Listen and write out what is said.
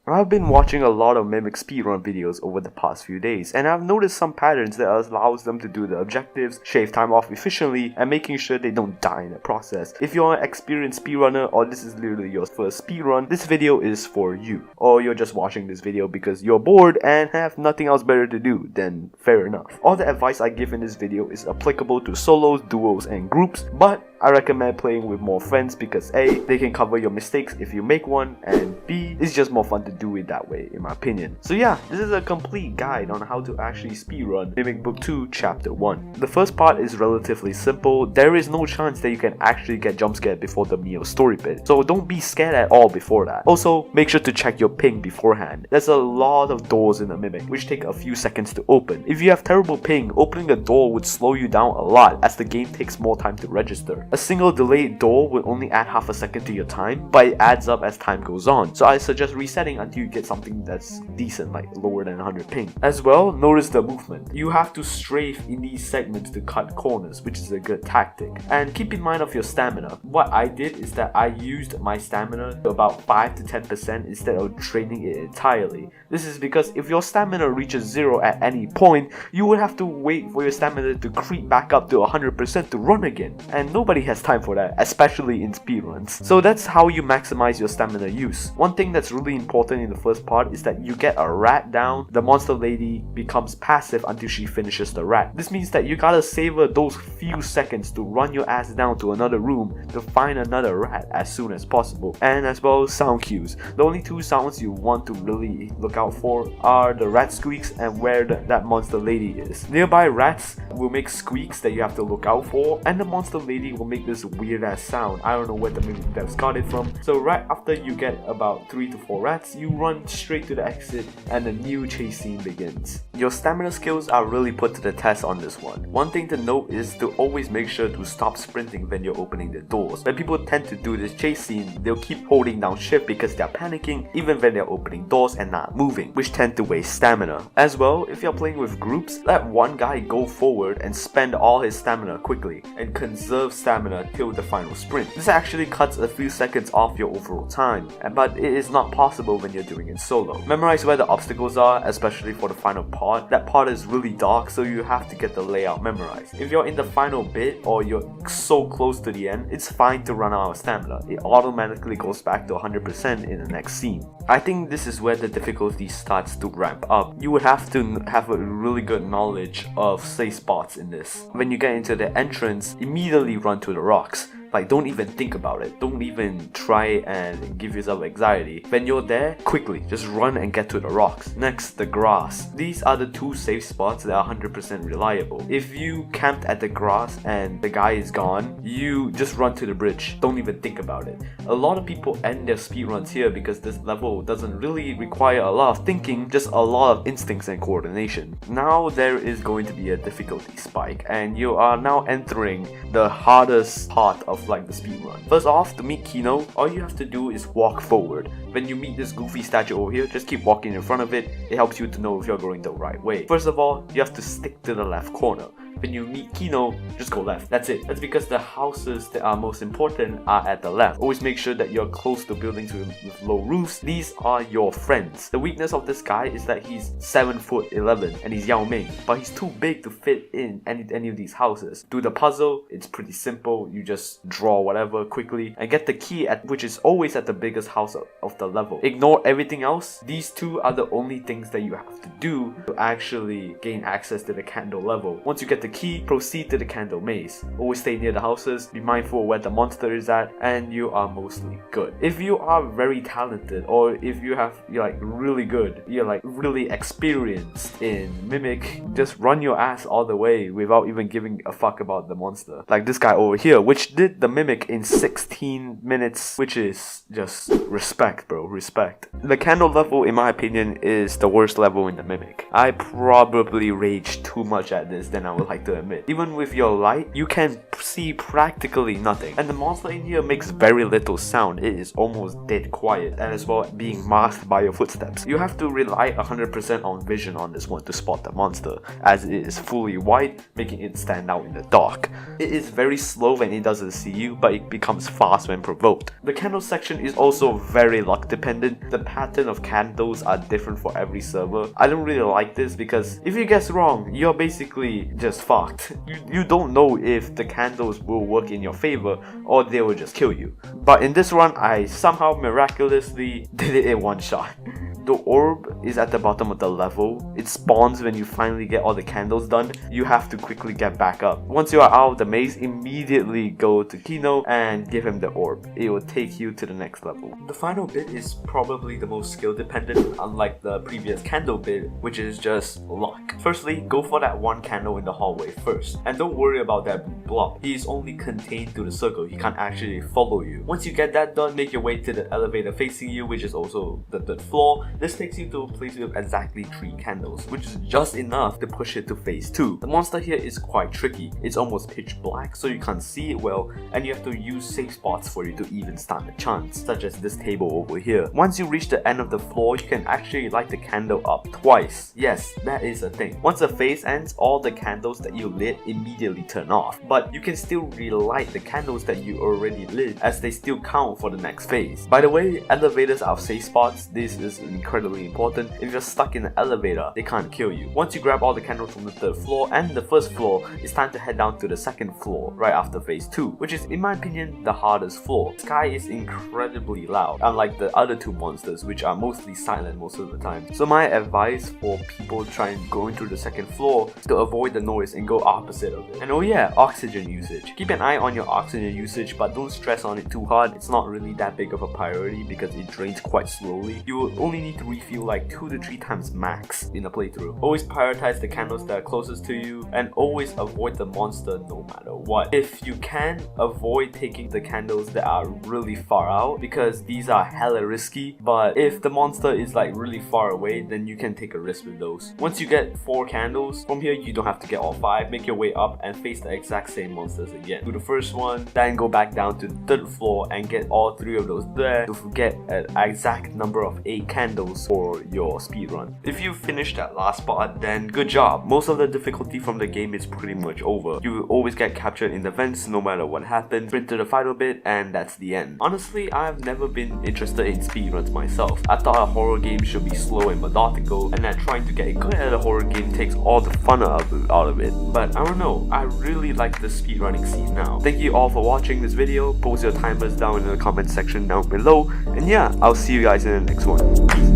I've been watching a lot of Mimic speedrun videos over the past few days, and I've noticed some patterns that allows them to do the objectives, shave time off efficiently, and making sure they don't die in the process. If you're an experienced speedrunner or this is literally your first speedrun, this video is for you. Or you're just watching this video because you're bored and have nothing else better to do, then fair enough. All the advice I give in this video is applicable to solos, duos, and groups, but I recommend playing with more friends because A, they can cover your mistakes if you make one, and B, it's just more fun to do it that way in my opinion. So yeah, this is a complete guide on how to actually speedrun Mimic Book 2 Chapter 1. The first part is relatively simple. There is no chance that you can actually get jump scared before the Mio story bit, so don't be scared at all before that. Also, make sure to check your ping beforehand. There's a lot of doors in the Mimic which take a few seconds to open. If you have terrible ping, opening a door would slow you down a lot as the game takes more time to register. A single delayed door will only add half a second to your time, but it adds up as time goes on, so I suggest resetting until you get something that's decent, like lower than 100 ping. As well, notice the movement. You have to strafe in these segments to cut corners, which is a good tactic. And keep in mind of your stamina. What I did is that I used my stamina to about 5 to 10% instead of draining it entirely. This is because if your stamina reaches 0 at any point, you would have to wait for your stamina to creep back up to 100% to run again, and nobody has time for that, especially in speedruns. So that's how you maximize your stamina use. One thing that's really important in the first part is that you get a rat down, the monster lady becomes passive until she finishes the rat. This means that you gotta savor those few seconds to run your ass down to another room to find another rat as soon as possible. And as well, sound cues. The only two sounds you want to really look out for are the rat squeaks and where that monster lady is. Nearby rats will make squeaks that you have to look out for, and the monster lady will make this weird ass sound. I don't know where the Mimic devs got it from. So right after you get about 3 to 4 rats, you run straight to the exit and the new chase scene begins. Your stamina skills are really put to the test on this one. One thing to note is to always make sure to stop sprinting when you're opening the doors. When people tend to do this chase scene, they'll keep holding down shift because they're panicking even when they're opening doors and not moving, which tend to waste stamina. As well, if you're playing with groups, let one guy go forward and spend all his stamina quickly and conserve stamina till the final sprint. This actually cuts a few seconds off your overall time, but it is not possible when you're doing it solo. Memorize where the obstacles are, especially for the final part. That part is really dark, so you have to get the layout memorized. If you're in the final bit or you're so close to the end, it's fine to run out of stamina. It automatically goes back to 100% in the next scene. I think this is where the difficulty starts to ramp up. You would have to have a really good knowledge of safe spots in this. When you get into the entrance, immediately run to the rocks. Like, don't even think about it. Don't even try and give yourself anxiety. When you're there, quickly, just run and get to the rocks. Next, the grass. These are the two safe spots that are 100% reliable. If you camped at the grass and the guy is gone, you just run to the bridge. Don't even think about it. A lot of people end their speedruns here because this level doesn't really require a lot of thinking, just a lot of instincts and coordination. Now there is going to be a difficulty spike, and you are now entering the hardest part of like the speedrun. First off, to meet Kino, all you have to do is walk forward. When you meet this goofy statue over here, just keep walking in front of it. It helps you to know if you're going the right way. First of all, you have to stick to the left corner. When you meet Kino, just go left. That's it. That's because the houses that are most important are at the left. Always make sure that you're close to buildings with low roofs. These are your friends. The weakness of this guy is that he's 7'11" and he's Yao Ming, but he's too big to fit in any of these houses. Do the puzzle, it's pretty simple. You just draw whatever quickly and get the key which is always at the biggest house of the level. Ignore everything else. These two are the only things that you have to do to actually gain access to the candle level. Once you get the key, proceed to the candle maze. Always stay near the houses, be mindful of where the monster is at, and you are mostly good. If you are very talented, or if you're like really good, you're like really experienced in Mimic, just run your ass all the way without even giving a fuck about the monster. Like this guy over here, which did the Mimic in 16 minutes, which is just respect, bro, respect. The candle level, in my opinion, is the worst level in the Mimic. I probably raged too much at this than I would like to admit. Even with your light, you can see practically nothing, and the monster in here makes very little sound. It is almost dead quiet, and as well being masked by your footsteps. You have to rely 100% on vision on this one to spot the monster, as it is fully white, making it stand out in the dark. It is very slow when it doesn't see you, but it becomes fast when provoked. The candle section is also very luck dependent. The pattern of candles are different for every server. I don't really like this because if you guess wrong, you're basically just fucked. You don't know if the candles will work in your favor or they will just kill you. But in this run, I somehow miraculously did it in one shot. The orb is at the bottom of the level. It spawns when you finally get all the candles done. You have to quickly get back up. Once you are out of the maze, immediately go to Kino and give him the orb. It will take you to the next level. The final bit is probably the most skill dependent, unlike the previous candle bit, which is just luck. Firstly, go for that one candle in the hallway first, and don't worry about that blob. He is only contained to the circle. He can't actually follow you. Once you get that done, make your way to the elevator facing you, which is also the 3rd floor. This takes you to a place with exactly 3 candles, which is just enough to push it to phase 2. The monster here is quite tricky. It's almost pitch black, so you can't see it well, and you have to use safe spots for you to even stand a chance, such as this table over here. Once you reach the end of the floor, you can actually light the candle up twice. Yes, that is a thing. Once the phase ends, all the candles that you lit immediately turn off, but you can still relight the candles that you already lit, as they still count for the next phase. By the way, elevators are safe spots. This is incredibly important. If you're stuck in the elevator, they can't kill you. Once you grab all the candles from the 3rd floor and the 1st floor, it's time to head down to the 2nd floor right after phase 2, which is in my opinion the hardest floor. Sky is incredibly loud, unlike the other 2 monsters, which are mostly silent most of the time. So my advice for people trying going through the 2nd floor is to avoid the noise and go opposite of it. And oh yeah, oxygen usage. Keep an eye on your oxygen usage, but don't stress on it too hard. It's not really that big of a priority because it drains quite slowly. You will only need to refuel like 2 to 3 times max in a playthrough. Always prioritize the candles that are closest to you, and always avoid the monster no matter what. If you can, avoid taking the candles that are really far out, because these are hella risky, but if the monster is like really far away, then you can take a risk with those. Once you get 4 candles, from here you don't have to get all 5. Make your way up and face the exact same monsters again. Do the first one, then go back down to the 3rd floor and get all 3 of those there to get an exact number of 8 candles for your speedrun. If you finish that last part, then good job. Most of the difficulty from the game is pretty much over. You will always get captured in the vents no matter what happens, sprint to the final bit, and that's the end. Honestly, I've never been interested in speedruns myself. I thought a horror game should be slow and methodical, and that trying to get good at a horror game takes all the fun out of it. But I don't know, I really like the speedrunning scene now. Thank you all for watching this video. Post your timers down in the comment section down below, and yeah, I'll see you guys in the next one. Peace.